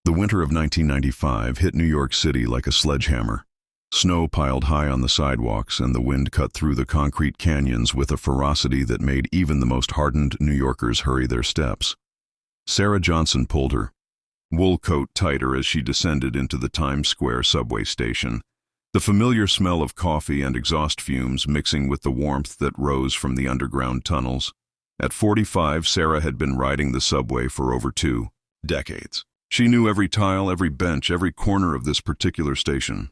The winter of 1995 hit New York City like a sledgehammer. Snow piled high on the sidewalks, and the wind cut through the concrete canyons with a ferocity that made even the most hardened New Yorkers hurry their steps. Sarah Johnson pulled her wool coat tighter as she descended into the Times Square subway station, the familiar smell of coffee and exhaust fumes mixing with the warmth that rose from the underground tunnels. At 45, Sarah had been riding the subway for over 2 decades. She knew every tile, every bench, every corner of this particular station.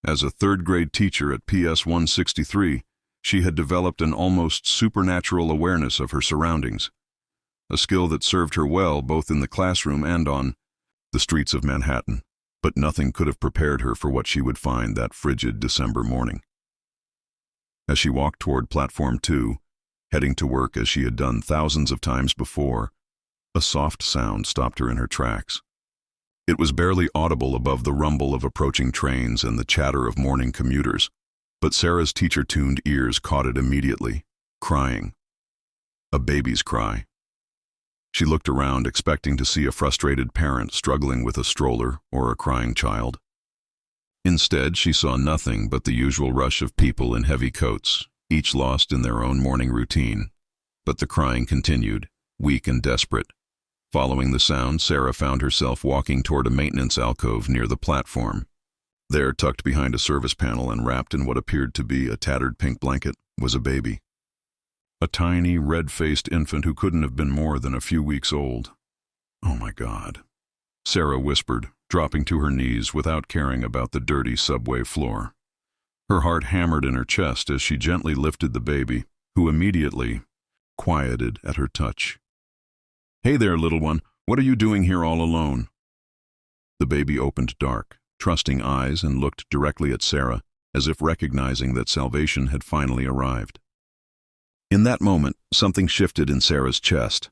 As a third-grade teacher at PS 163, she had developed an almost supernatural awareness of her surroundings, a skill that served her well both in the classroom and on the streets of Manhattan. But nothing could have prepared her for what she would find that frigid December morning. As she walked toward Platform 2, heading to work as she had done thousands of times before, a soft sound stopped her in her tracks. It was barely audible above the rumble of approaching trains and the chatter of morning commuters, but Sarah's teacher-tuned ears caught it immediately. Crying. A baby's cry. She looked around, expecting to see a frustrated parent struggling with a stroller or a crying child. Instead, she saw nothing but the usual rush of people in heavy coats, each lost in their own morning routine. But the crying continued, weak and desperate. Following the sound, Sarah found herself walking toward a maintenance alcove near the platform. There, tucked behind a service panel and wrapped in what appeared to be a tattered pink blanket, was a baby. A tiny, red-faced infant who couldn't have been more than a few weeks old. "Oh my God," Sarah whispered, dropping to her knees without caring about the dirty subway floor. Her heart hammered in her chest as she gently lifted the baby, who immediately quieted at her touch. "Hey there, little one. What are you doing here all alone?" The baby opened dark, trusting eyes and looked directly at Sarah, as if recognizing that salvation had finally arrived. In that moment, something shifted in Sarah's chest.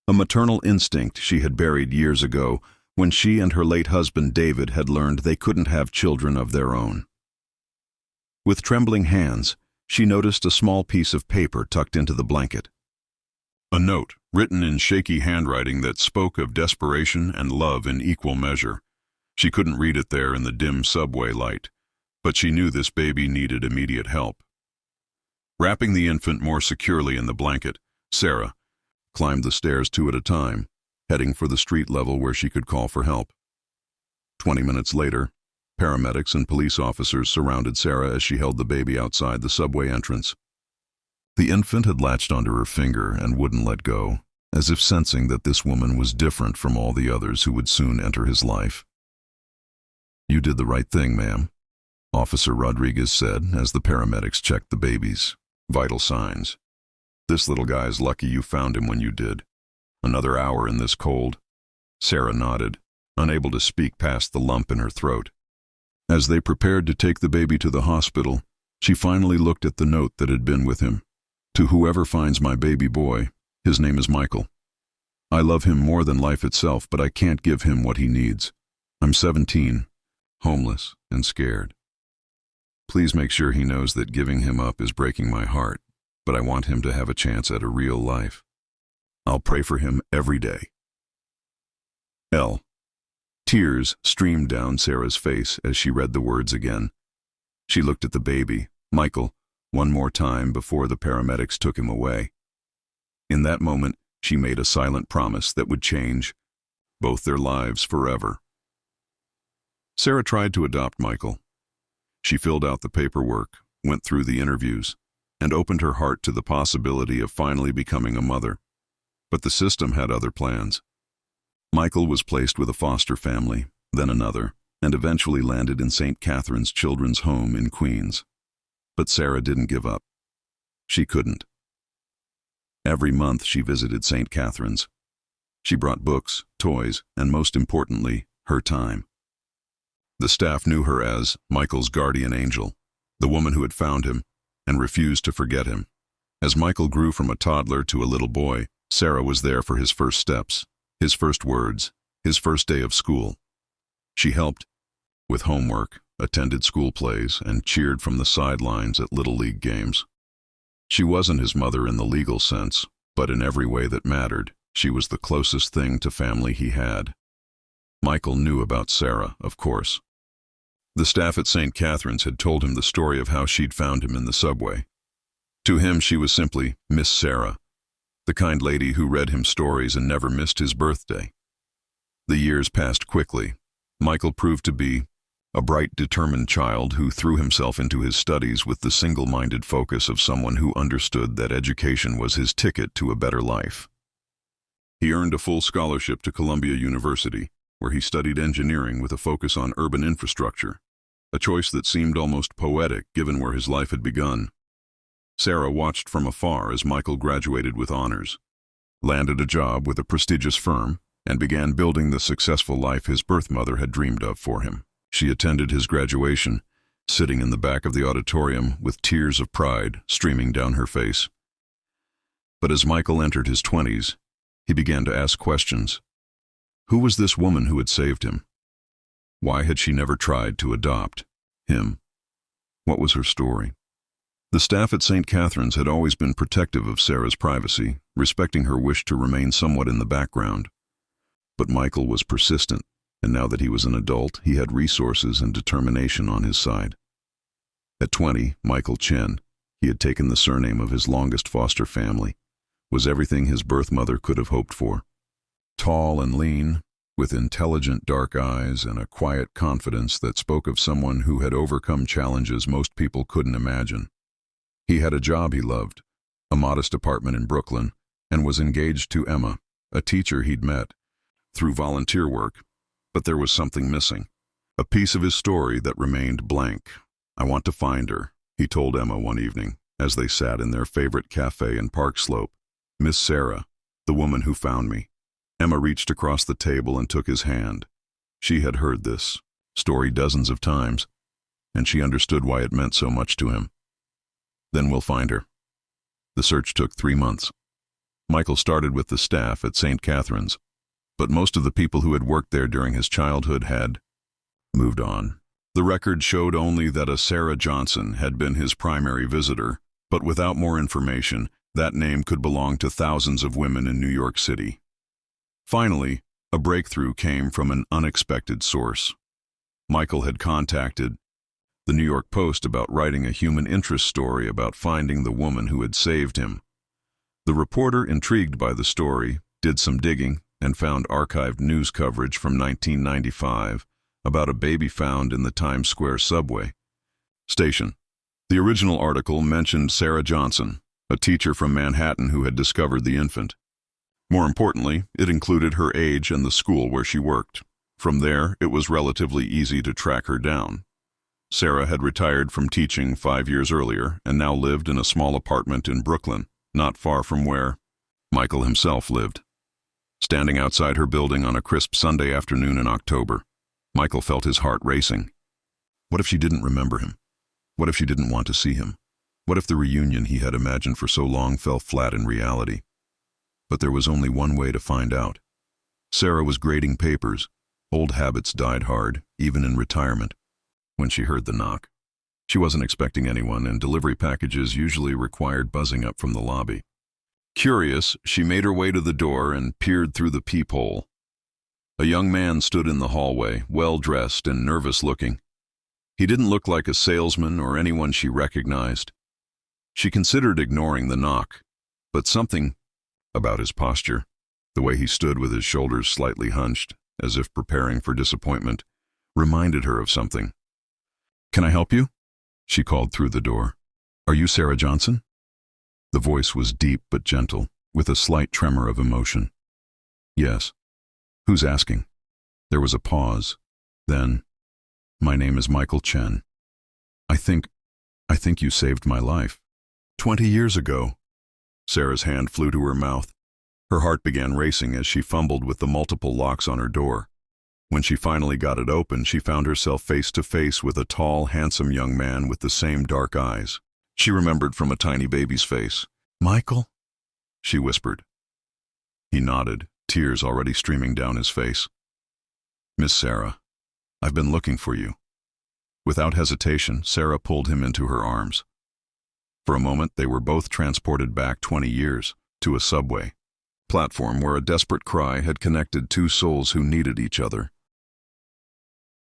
A maternal instinct she had buried years ago, when she and her late husband David had learned they couldn't have children of their own. With trembling hands, she noticed a small piece of paper tucked into the blanket. A note, written in shaky handwriting that spoke of desperation and love in equal measure. She couldn't read it there in the dim subway light, but she knew this baby needed immediate help. Wrapping the infant more securely in the blanket, Sarah climbed the stairs 2 at a time, heading for the street level where she could call for help. 20 minutes later, paramedics and police officers surrounded Sarah as she held the baby outside the subway entrance. The infant had latched onto her finger and wouldn't let go, as if sensing that this woman was different from all the others who would soon enter his life. "You did the right thing, ma'am," Officer Rodriguez said as the paramedics checked the baby's vital signs. "This little guy's lucky you found him when you did. Another hour in this cold." Sarah nodded, unable to speak past the lump in her throat. As they prepared to take the baby to the hospital, she finally looked at the note that had been with him. "To whoever finds my baby boy, his name is Michael. I love him more than life itself, but I can't give him what he needs. I'm 17, homeless and scared. Please make sure he knows that giving him up is breaking my heart, but I want him to have a chance at a real life. I'll pray for him every day. L." Tears streamed down Sarah's face as she read the words again. She looked at the baby, Michael, one more time before the paramedics took him away. In that moment, she made a silent promise that would change both their lives forever. Sarah tried to adopt Michael. She filled out the paperwork, went through the interviews, and opened her heart to the possibility of finally becoming a mother. But the system had other plans. Michael was placed with a foster family, then another, and eventually landed in St. Catherine's Children's Home in Queens. But Sarah didn't give up. She couldn't. Every month she visited St. Catherine's. She brought books, toys, and most importantly, her time. The staff knew her as Michael's guardian angel, the woman who had found him and refused to forget him. As Michael grew from a toddler to a little boy, Sarah was there for his first steps, his first words, his first day of school. She helped with homework, attended school plays, and cheered from the sidelines at Little League games. She wasn't his mother in the legal sense, but in every way that mattered, she was the closest thing to family he had. Michael knew about Sarah, of course. The staff at St. Catherine's had told him the story of how she'd found him in the subway. To him, she was simply Miss Sarah, the kind lady who read him stories and never missed his birthday. The years passed quickly. Michael proved to be a bright, determined child who threw himself into his studies with the single-minded focus of someone who understood that education was his ticket to a better life. He earned a full scholarship to Columbia University, where he studied engineering with a focus on urban infrastructure, a choice that seemed almost poetic given where his life had begun. Sarah watched from afar as Michael graduated with honors, landed a job with a prestigious firm, and began building the successful life his birth mother had dreamed of for him. She attended his graduation, sitting in the back of the auditorium with tears of pride streaming down her face. But as Michael entered his 20s, he began to ask questions. Who was this woman who had saved him? Why had she never tried to adopt him? What was her story? The staff at St. Catherine's had always been protective of Sarah's privacy, respecting her wish to remain somewhat in the background. But Michael was persistent, and now that he was an adult, he had resources and determination on his side. At 20, Michael Chen, he had taken the surname of his longest foster family, was everything his birth mother could have hoped for. Tall and lean, with intelligent dark eyes and a quiet confidence that spoke of someone who had overcome challenges most people couldn't imagine. He had a job he loved, a modest apartment in Brooklyn, and was engaged to Emma, a teacher he'd met through volunteer work. But there was something missing, a piece of his story that remained blank. "I want to find her," he told Emma one evening, as they sat in their favorite cafe in Park Slope. "Miss Sarah, the woman who found me." Emma reached across the table and took his hand. She had heard this story dozens of times, and she understood why it meant so much to him. "Then we'll find her." The search took 3 months. Michael started with the staff at St. Catherine's, but most of the people who had worked there during his childhood had moved on. The record showed only that a Sarah Johnson had been his primary visitor, but without more information, that name could belong to thousands of women in New York City. Finally, a breakthrough came from an unexpected source. Michael had contacted the New York Post about writing a human interest story about finding the woman who had saved him. The reporter, intrigued by the story, did some digging and found archived news coverage from 1995 about a baby found in the Times Square subway station. The original article mentioned Sarah Johnson, a teacher from Manhattan who had discovered the infant. More importantly, it included her age and the school where she worked. From there, it was relatively easy to track her down. Sarah had retired from teaching 5 years earlier and now lived in a small apartment in Brooklyn, not far from where Michael himself lived. Standing outside her building on a crisp Sunday afternoon in October, Michael felt his heart racing. What if she didn't remember him? What if she didn't want to see him? What if the reunion he had imagined for so long fell flat in reality? But there was only one way to find out. Sarah was grading papers. Old habits died hard, even in retirement. When she heard the knock, she wasn't expecting anyone, and delivery packages usually required buzzing up from the lobby. Curious, she made her way to the door and peered through the peephole. A young man stood in the hallway, well-dressed and nervous-looking. He didn't look like a salesman or anyone she recognized. She considered ignoring the knock, but something about his posture, the way he stood with his shoulders slightly hunched, as if preparing for disappointment, reminded her of something. "Can I help you?" she called through the door. "Are you Sarah Johnson?" The voice was deep but gentle, with a slight tremor of emotion. "Yes. Who's asking?" There was a pause. Then, "My name is Michael Chen. I think you saved my life 20 years ago." Sarah's hand flew to her mouth. Her heart began racing as she fumbled with the multiple locks on her door. When she finally got it open, she found herself face to face with a tall, handsome young man with the same dark eyes she remembered from a tiny baby's face. "Michael?" she whispered. He nodded, tears already streaming down his face. "Miss Sarah, I've been looking for you." Without hesitation, Sarah pulled him into her arms. For a moment, they were both transported back 20 years, to a subway platform where a desperate cry had connected two souls who needed each other.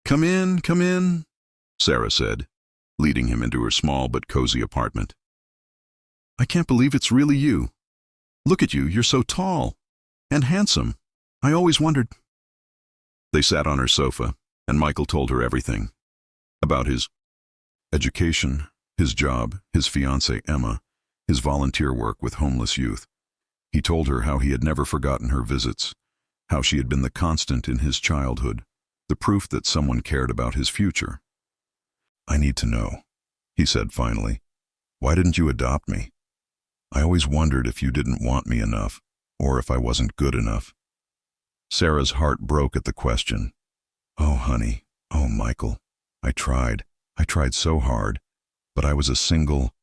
come in, Sarah said, leading him into her small but cozy apartment. I can't believe it's really you. Look at you, you're so tall and handsome. I always wondered. They sat on her sofa, and Michael told her everything. About his education, his job, his fiancée Emma, his volunteer work with homeless youth. He told her how he had never forgotten her visits, how she had been the constant in his childhood, the proof that someone cared about his future. I need to know, he said finally. Why didn't you adopt me? I always wondered if you didn't want me enough, or if I wasn't good enough. Sarah's heart broke at the question. Oh, honey, oh, Michael, I tried so hard, but I was a single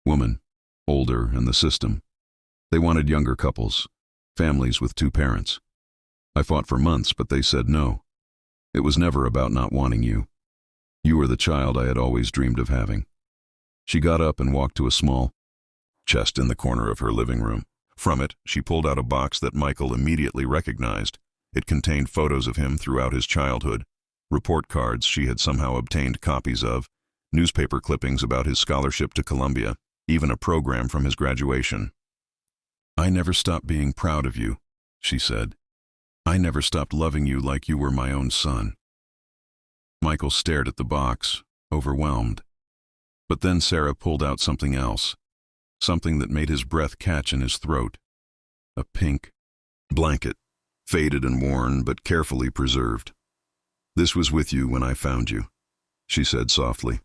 woman, older in the system. They wanted younger couples, families with 2 parents. I fought for months, but they said no. It was never about not wanting you. You were the child I had always dreamed of having. She got up and walked to a small chest in the corner of her living room. From it, she pulled out a box that Michael immediately recognized. It contained photos of him throughout his childhood, report cards she had somehow obtained copies of, newspaper clippings about his scholarship to Columbia, even a program from his graduation. I never stopped being proud of you, she said. I never stopped loving you like you were my own son. Michael stared at the box, overwhelmed. But then Sarah pulled out something else, something that made his breath catch in his throat. A pink blanket, faded and worn but carefully preserved. This was with you when I found you, she said softly,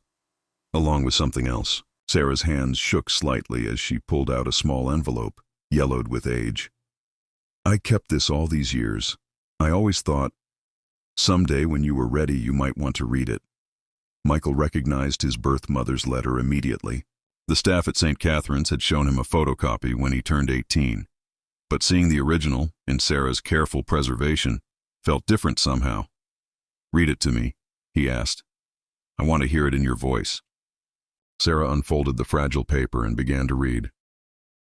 along with something else. Sarah's hands shook slightly as she pulled out a small envelope, yellowed with age. I kept this all these years. I always thought, someday when you were ready you might want to read it. Michael recognized his birth mother's letter immediately. The staff at St. Catherine's had shown him a photocopy when he turned 18. But seeing the original, in Sarah's careful preservation, felt different somehow. Read it to me, he asked. I want to hear it in your voice. Sarah unfolded the fragile paper and began to read.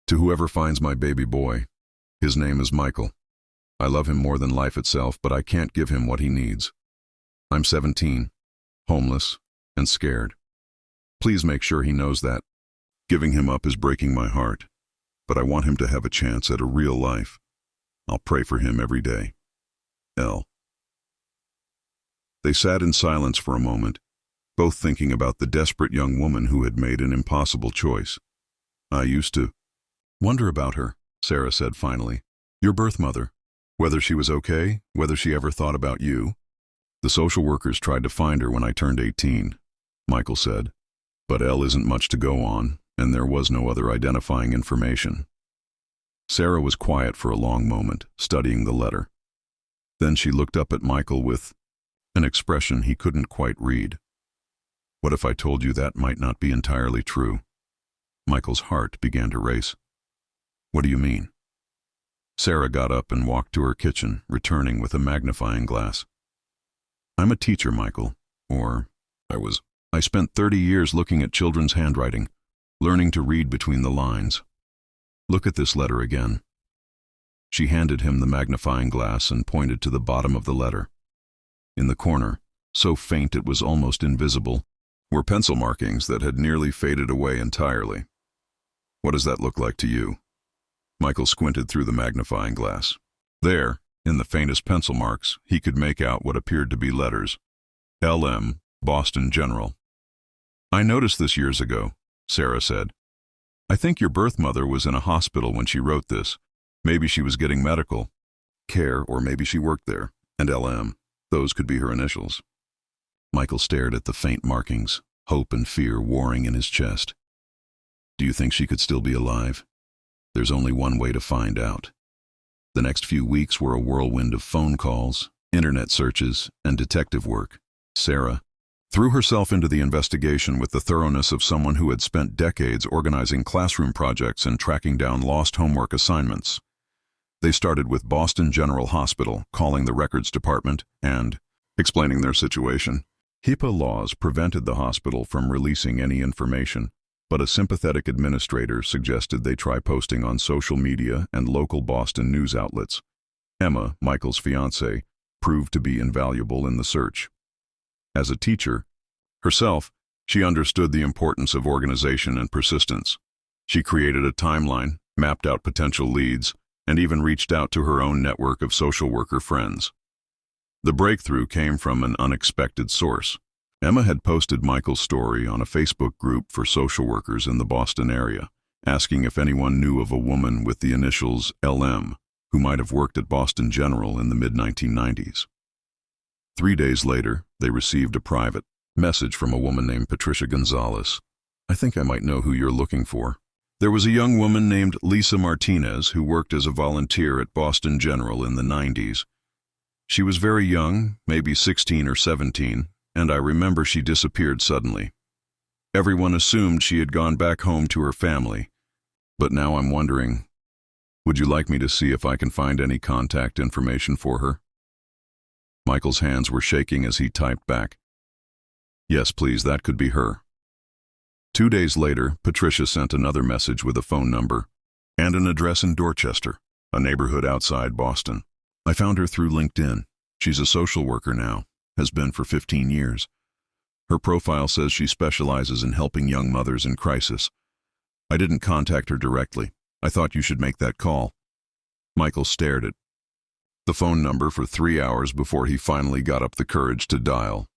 To whoever finds my baby boy, his name is Michael. I love him more than life itself, but I can't give him what he needs. I'm 17, homeless, and scared. Please make sure he knows that. Giving him up is breaking my heart, but I want him to have a chance at a real life. I'll pray for him every day. L. They sat in silence for a moment, both thinking about the desperate young woman who had made an impossible choice. I used to wonder about her, Sarah said finally. Your birth mother. Whether she was okay, whether she ever thought about you. The social workers tried to find her when I turned 18, Michael said. But Elle isn't much to go on, and there was no other identifying information. Sarah was quiet for a long moment, studying the letter. Then she looked up at Michael with an expression he couldn't quite read. What if I told you that might not be entirely true? Michael's heart began to race. What do you mean? Sarah got up and walked to her kitchen, returning with a magnifying glass. I'm a teacher, Michael, or I spent 30 years looking at children's handwriting, learning to read between the lines. Look at this letter again. She handed him the magnifying glass and pointed to the bottom of the letter. In the corner, so faint it was almost invisible, were pencil markings that had nearly faded away entirely. What does that look like to you? Michael squinted through the magnifying glass. There, in the faintest pencil marks, he could make out what appeared to be letters. LM, Boston General. I noticed this years ago, Sarah said. I think your birth mother was in a hospital when she wrote this. Maybe she was getting medical care, or maybe she worked there. And LM, those could be her initials. Michael stared at the faint markings, hope and fear warring in his chest. Do you think she could still be alive? There's only one way to find out. The next few weeks were a whirlwind of phone calls, internet searches, and detective work. Sarah threw herself into the investigation with the thoroughness of someone who had spent decades organizing classroom projects and tracking down lost homework assignments. They started with Boston General Hospital, calling the records department and explaining their situation. HIPAA laws prevented the hospital from releasing any information, but a sympathetic administrator suggested they try posting on social media and local Boston news outlets. Emma, Michael's fiancée, proved to be invaluable in the search. As a teacher, herself, she understood the importance of organization and persistence. She created a timeline, mapped out potential leads, and even reached out to her own network of social worker friends. The breakthrough came from an unexpected source. Emma had posted Michael's story on a Facebook group for social workers in the Boston area, asking if anyone knew of a woman with the initials LM who might have worked at Boston General in the mid-1990s. 3 days later, they received a private message from a woman named Patricia Gonzalez. "I think I might know who you're looking for." There was a young woman named Lisa Martinez who worked as a volunteer at Boston General in the 90s. She was very young, maybe 16 or 17, and I remember she disappeared suddenly. Everyone assumed she had gone back home to her family, but now I'm wondering, would you like me to see if I can find any contact information for her? Michael's hands were shaking as he typed back, "Yes, please, that could be her." 2 days later, Patricia sent another message with a phone number and an address in Dorchester, a neighborhood outside Boston. "I found her through LinkedIn. She's a social worker now, has been for 15 years. Her profile says she specializes in helping young mothers in crisis. I didn't contact her directly. I thought you should make that call." Michael stared at the phone number for 3 hours before he finally got up the courage to dial.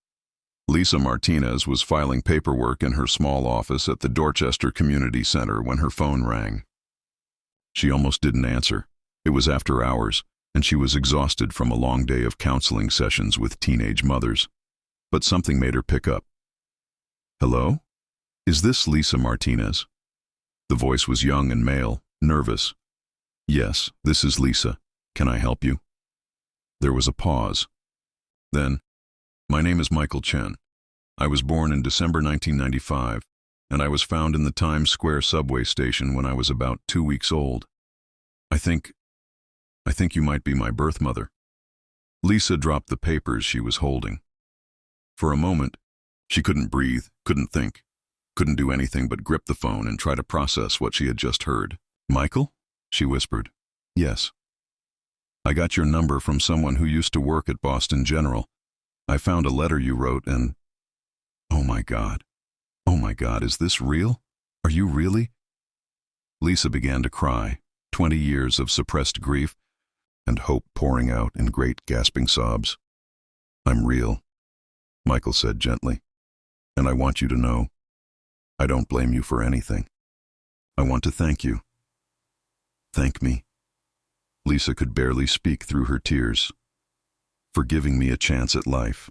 Lisa Martinez was filing paperwork in her small office at the Dorchester Community Center when her phone rang. She almost didn't answer. It was after hours, and she was exhausted from a long day of counseling sessions with teenage mothers. But something made her pick up. "Hello? Is this Lisa Martinez?" The voice was young and male, nervous. "Yes, this is Lisa. Can I help you?" There was a pause. Then, "My name is Michael Chen. I was born in December 1995, and I was found in the Times Square subway station when I was about 2 weeks old. I think you might be my birth mother." Lisa dropped the papers she was holding. For a moment, she couldn't breathe, couldn't think, couldn't do anything but grip the phone and try to process what she had just heard. "Michael?" she whispered. "Yes. I got your number from someone who used to work at Boston General. I found a letter you wrote and... Oh my God, is this real? Are you really?" Lisa began to cry, 20 years of suppressed grief and hope pouring out in great gasping sobs. "I'm real," Michael said gently, "and I want you to know, I don't blame you for anything. I want to thank you." "Thank me?" Lisa could barely speak through her tears. "For giving me a chance at life,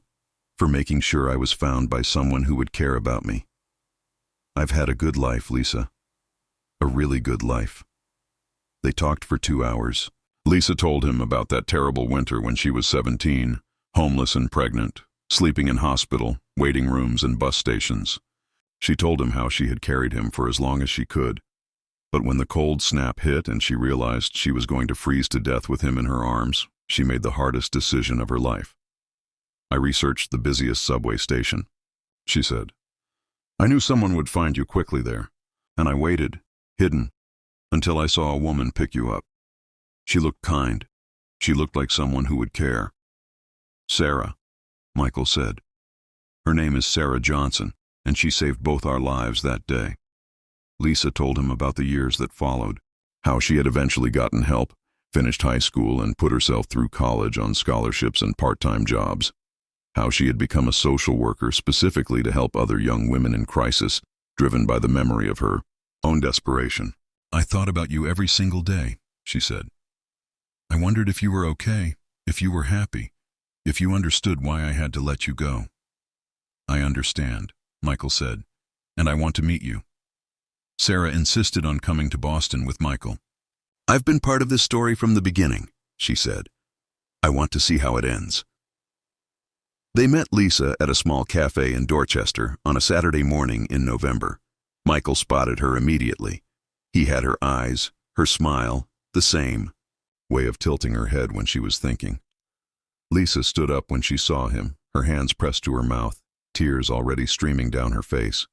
for making sure I was found by someone who would care about me. I've had a good life, Lisa. A really good life." They talked for 2 hours. Lisa told him about that terrible winter when she was 17, homeless and pregnant, sleeping in hospital, waiting rooms, and bus stations. She told him how she had carried him for as long as she could. But when the cold snap hit and she realized she was going to freeze to death with him in her arms, she made the hardest decision of her life. "I researched the busiest subway station," she said. "I knew someone would find you quickly there, and I waited, hidden, until I saw a woman pick you up. She looked kind. She looked like someone who would care." "Sarah," Michael said. "Her name is Sarah Johnson, and she saved both our lives that day." Lisa told him about the years that followed, how she had eventually gotten help, finished high school, and put herself through college on scholarships and part-time jobs, how she had become a social worker specifically to help other young women in crisis, driven by the memory of her own desperation. "I thought about you every single day," she said. "I wondered if you were okay, if you were happy, if you understood why I had to let you go." "I understand," Michael said, "and I want to meet you." Sarah insisted on coming to Boston with Michael. "I've been part of this story from the beginning," she said. "I want to see how it ends." They met Lisa at a small cafe in Dorchester on a Saturday morning in November. Michael spotted her immediately. He had her eyes, her smile, the same way of tilting her head when she was thinking. Lisa stood up when she saw him, her hands pressed to her mouth, tears already streaming down her face.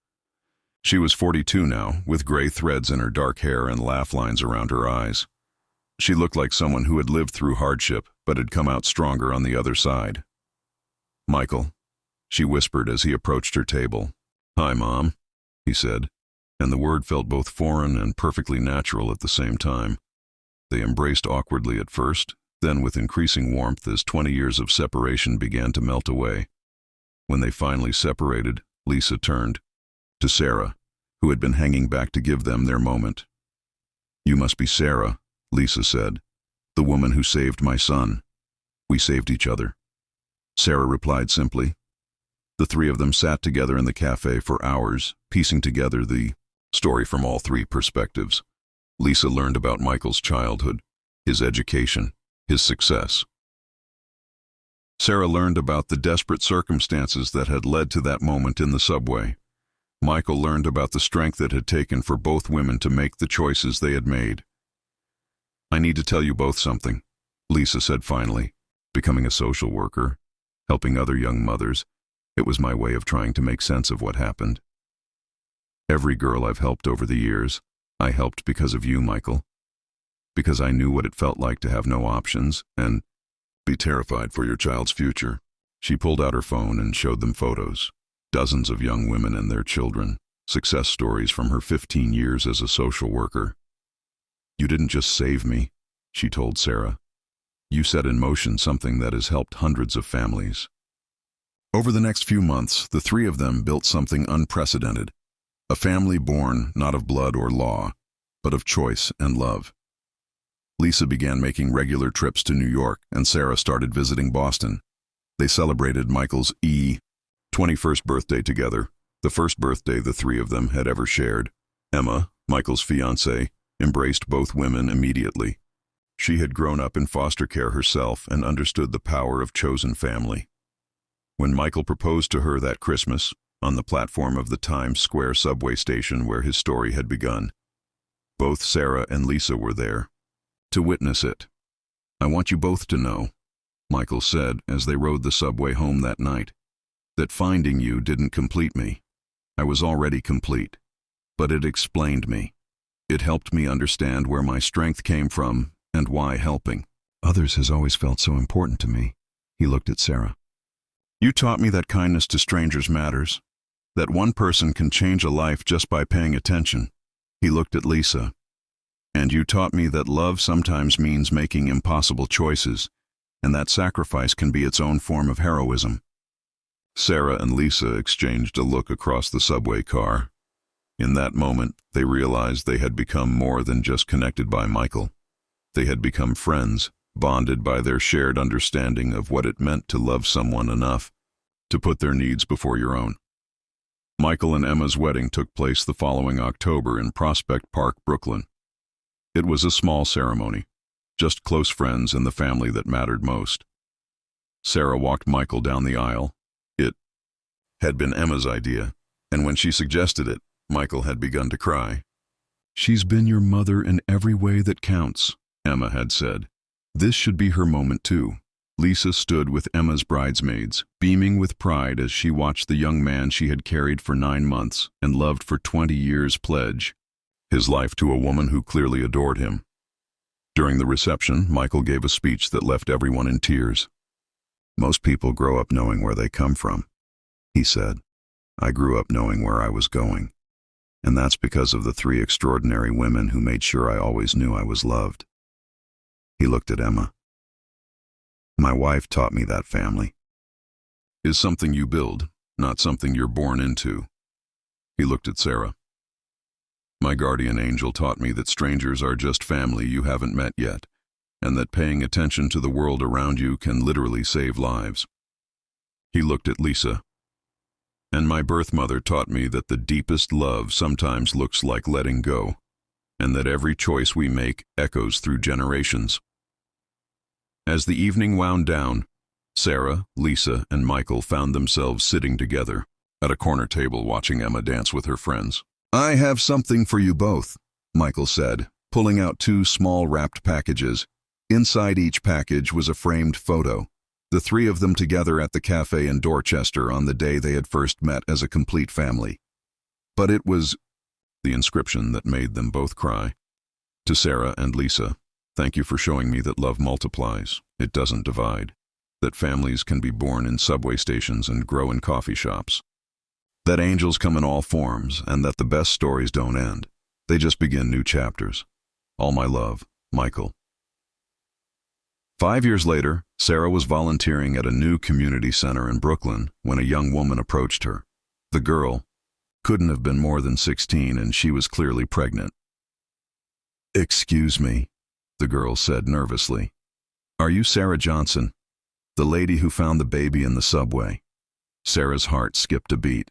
She was 42 now, with gray threads in her dark hair and laugh lines around her eyes. She looked like someone who had lived through hardship, but had come out stronger on the other side. "Michael," she whispered as he approached her table. "Hi, Mom," he said, and the word felt both foreign and perfectly natural at the same time. They embraced awkwardly at first, then with increasing warmth as 20 years of separation began to melt away. When they finally separated, Lisa turned to Sarah, who had been hanging back to give them their moment. "You must be Sarah," Lisa said, "the woman who saved my son. We saved each other." Sarah replied simply. The three of them sat together in the cafe for hours, piecing together the story from all three perspectives. Lisa learned about Michael's childhood, his education, his success. Sarah learned about the desperate circumstances that had led to that moment in the subway. Michael learned about the strength it had taken for both women to make the choices they had made. "I need to tell you both something," Lisa said finally. "Becoming a social worker, helping other young mothers, it was my way of trying to make sense of what happened. Every girl I've helped over the years, I helped because of you, Michael. Because I knew what it felt like to have no options and be terrified for your child's future." She pulled out her phone and showed them photos. Dozens of young women and their children, success stories from her 15 years as a social worker. "You didn't just save me," she told Sarah. "You set in motion something that has helped hundreds of families." Over the next few months, the three of them built something unprecedented. A family born not of blood or law, but of choice and love. Lisa began making regular trips to New York, and Sarah started visiting Boston. They celebrated Michael's 21st birthday together, the first birthday the three of them had ever shared. Emma, Michael's fiancée, embraced both women immediately. She had grown up in foster care herself and understood the power of chosen family. When Michael proposed to her that Christmas, on the platform of the Times Square subway station where his story had begun, both Sarah and Lisa were there to witness it. "I want you both to know," Michael said as they rode the subway home that night, "that finding you didn't complete me. I was already complete. But it explained me. It helped me understand where my strength came from and why helping others has always felt so important to me." He looked at Sarah. "You taught me that kindness to strangers matters, that one person can change a life just by paying attention." He looked at Lisa. "And you taught me that love sometimes means making impossible choices, and that sacrifice can be its own form of heroism." Sarah and Lisa exchanged a look across the subway car. In that moment, they realized they had become more than just connected by Michael. They had become friends, bonded by their shared understanding of what it meant to love someone enough to put their needs before your own. Michael and Emma's wedding took place the following October in Prospect Park, Brooklyn. It was a small ceremony, just close friends and the family that mattered most. Sarah walked Michael down the aisle. It had been Emma's idea, and when she suggested it, Michael had begun to cry. "She's been your mother in every way that counts," Emma had said. This should be her moment too. Lisa stood with Emma's bridesmaids, beaming with pride as she watched the young man she had carried for 9 months and loved for 20 years pledge his life to a woman who clearly adored him. During the reception, Michael gave a speech that left everyone in tears. "Most people grow up knowing where they come from," he said. "I grew up knowing where I was going. And that's because of the 3 extraordinary women who made sure I always knew I was loved." He looked at Emma. "My wife taught me that family is something you build, not something you're born into." He looked at Sarah. "My guardian angel taught me that strangers are just family you haven't met yet, and that paying attention to the world around you can literally save lives." He looked at Lisa. "And my birth mother taught me that the deepest love sometimes looks like letting go, and that every choice we make echoes through generations." As the evening wound down, Sarah, Lisa, and Michael found themselves sitting together at a corner table watching Emma dance with her friends. "I have something for you both," Michael said, pulling out 2 small wrapped packages. Inside each package was a framed photo, the 3 of them together at the cafe in Dorchester on the day they had first met as a complete family. But it was the inscription that made them both cry. To Sarah and Lisa, "Thank you for showing me that love multiplies, it doesn't divide." that families can be born in subway stations and grow in coffee shops, that angels come in all forms, and that the best stories don't end. They just begin new chapters. All my love, Michael. 5 years later, Sarah was volunteering at a new community center in Brooklyn when a young woman approached her. The girl couldn't have been more than 16, and she was clearly pregnant. "Excuse me," the girl said nervously. "Are you Sarah Johnson, the lady who found the baby in the subway?" Sarah's heart skipped a beat.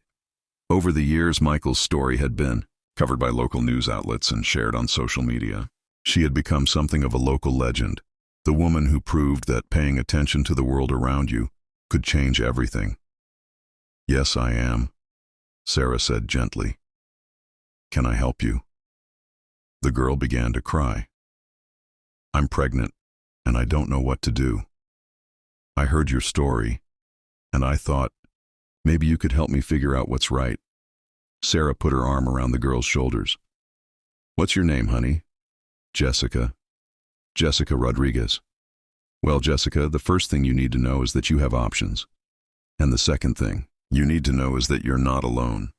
Over the years, Michael's story had been covered by local news outlets and shared on social media. She had become something of a local legend, the woman who proved that paying attention to the world around you could change everything. "Yes, I am," Sarah said gently. "Can I help you?" The girl began to cry. "I'm pregnant, and I don't know what to do. I heard your story, and I thought maybe you could help me figure out what's right." Sarah put her arm around the girl's shoulders. "What's your name, honey?" "Jessica. Jessica Rodriguez." "Well, Jessica, the first thing you need to know is that you have options. And the second thing you need to know is that you're not alone."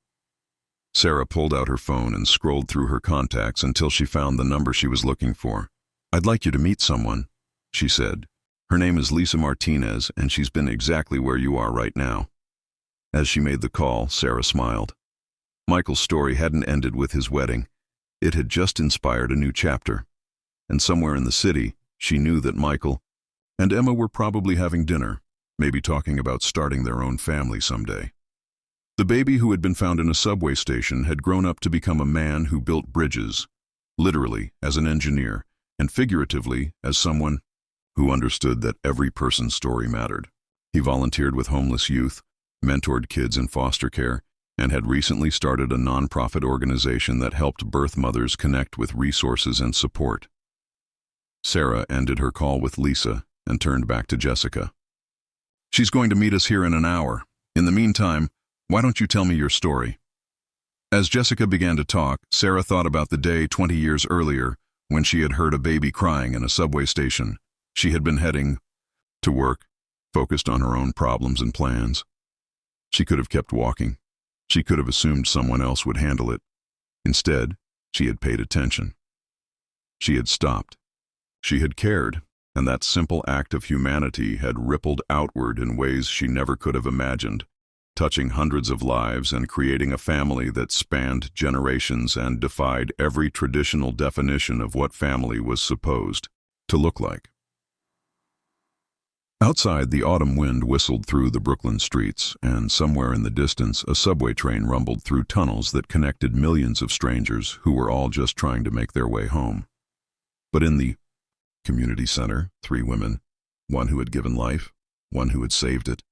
Sarah pulled out her phone and scrolled through her contacts until she found the number she was looking for. "I'd like you to meet someone," she said. "Her name is Lisa Martinez, and she's been exactly where you are right now." As she made the call, Sarah smiled. Michael's story hadn't ended with his wedding. It had just inspired a new chapter. And somewhere in the city, she knew that Michael and Emma were probably having dinner, maybe talking about starting their own family someday. The baby who had been found in a subway station had grown up to become a man who built bridges, literally as an engineer, and figuratively as someone who understood that every person's story mattered. He volunteered with homeless youth, mentored kids in foster care, and had recently started a nonprofit organization that helped birth mothers connect with resources and support. Sarah ended her call with Lisa and turned back to Jessica. "She's going to meet us here in an hour. In the meantime, why don't you tell me your story?" As Jessica began to talk, Sarah thought about the day 20 years earlier when she had heard a baby crying in a subway station. She had been heading to work, focused on her own problems and plans. She could have kept walking. She could have assumed someone else would handle it. Instead, she had paid attention. She had stopped. She had cared, and that simple act of humanity had rippled outward in ways she never could have imagined, touching hundreds of lives and creating a family that spanned generations and defied every traditional definition of what family was supposed to look like. Outside, the autumn wind whistled through the Brooklyn streets, and somewhere in the distance, a subway train rumbled through tunnels that connected millions of strangers who were all just trying to make their way home. But in the community center, 3 women, one who had given life, one who had saved it,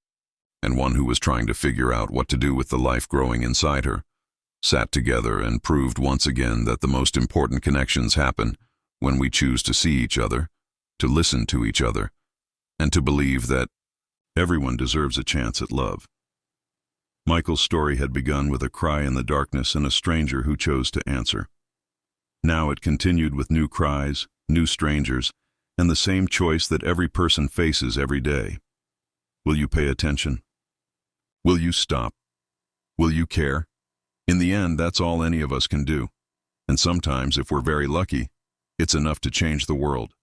and one who was trying to figure out what to do with the life growing inside her, sat together and proved once again that the most important connections happen when we choose to see each other, to listen to each other, and to believe that everyone deserves a chance at love. Michael's story had begun with a cry in the darkness and a stranger who chose to answer. Now it continued with new cries, new strangers, and the same choice that every person faces every day. Will you pay attention? Will you stop? Will you care? In the end, that's all any of us can do. And sometimes, if we're very lucky, it's enough to change the world.